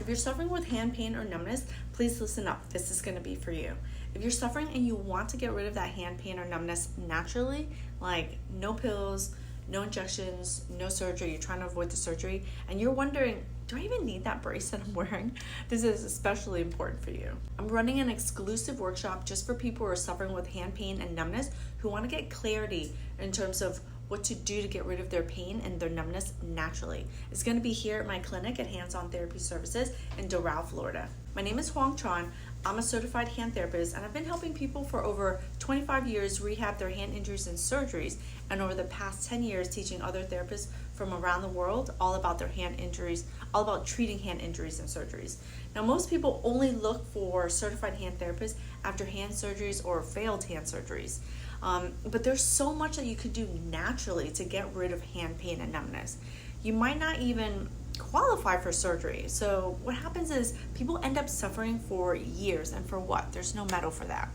if you're suffering with hand pain or numbness, please listen up. This is going to be for you. If you're suffering and you want to get rid of that hand pain or numbness naturally, like no pills, no injections, no surgery, you're trying to avoid the surgery, and you're wondering, do I even need that brace that I'm wearing? This is especially important for you. I'm running an exclusive workshop just for people who are suffering with hand pain and numbness who want to get clarity in terms of what to do to get rid of their pain and their numbness naturally. It's going to be here at my clinic at Hands-On Therapy Services in Doral, Florida. My name is Huang Tran. I'm a certified hand therapist, and I've been helping people for over 25 years rehab their hand injuries and surgeries, and over the past 10 years teaching other therapists from around the world all about their hand injuries, all about treating hand injuries and surgeries. Now, most people only look for certified hand therapists after hand surgeries or failed hand surgeries. But there's so much that you could do naturally to get rid of hand pain and numbness. You might not even qualify for surgery. So what happens is people end up suffering for years, and for what? There's no medal for that.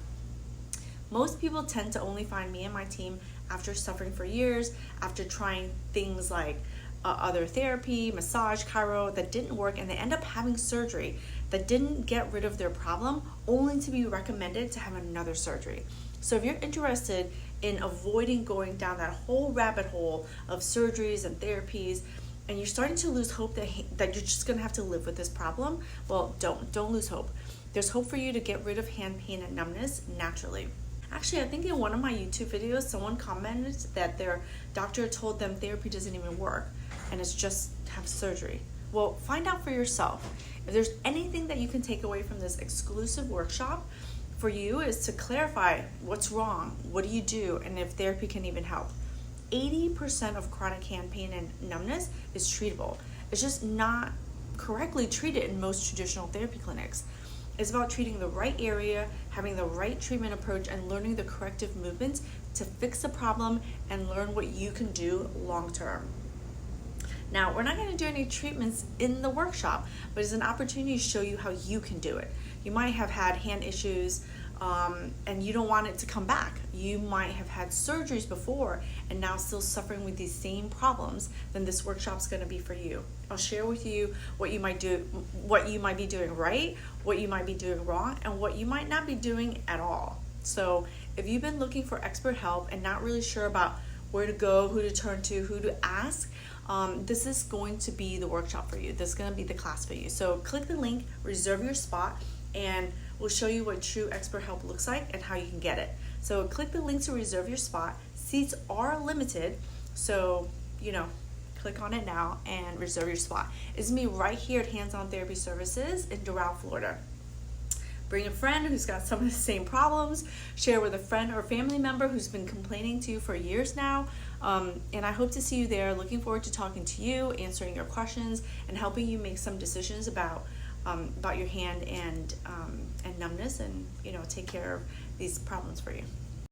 Most people tend to only find me and my team after suffering for years, after trying things like other therapy, massage, chiro that didn't work, and they end up having surgery that didn't get rid of their problem, only to be recommended to have another surgery. So if you're interested in avoiding going down that whole rabbit hole of surgeries and therapies, and you're starting to lose hope that you're just gonna have to live with this problem, well, don't lose hope. There's hope for you to get rid of hand pain and numbness naturally. Actually, I think in one of my YouTube videos, someone commented that their doctor told them therapy doesn't even work, and it's just have surgery. Well, find out for yourself. If there's anything that you can take away from this exclusive workshop, for you is to clarify what's wrong, what do you do, and if therapy can even help. 80% of chronic hand pain and numbness is treatable. It's just not correctly treated in most traditional therapy clinics. It's about treating the right area, having the right treatment approach, and learning the corrective movements to fix the problem and learn what you can do long term. Now, we're not going to do any treatments in the workshop, but it's an opportunity to show you how you can do it. You might have had hand issues and you don't want it to come back. You might have had surgeries before and now still suffering with these same problems. Then this workshop's going to be for you. I'll share with you what you might be doing right, what you might be doing wrong, and what you might not be doing at all. So if you've been looking for expert help and not really sure about where to go, who to turn to, who to ask, this is going to be the workshop for you. This is going to be the class for you. So click the link, reserve your spot, and we'll show you what true expert help looks like and how you can get it. So click the link to reserve your spot. Seats are limited, so click on it now and reserve your spot. It's me right here at Hands-On Therapy Services in Doral, Florida. Bring a friend who's got some of the same problems. Share with a friend or family member who's been complaining to you for years now. And I hope to see you there. Looking forward to talking to you, answering your questions, and helping you make some decisions about your hand and numbness, and take care of these problems for you.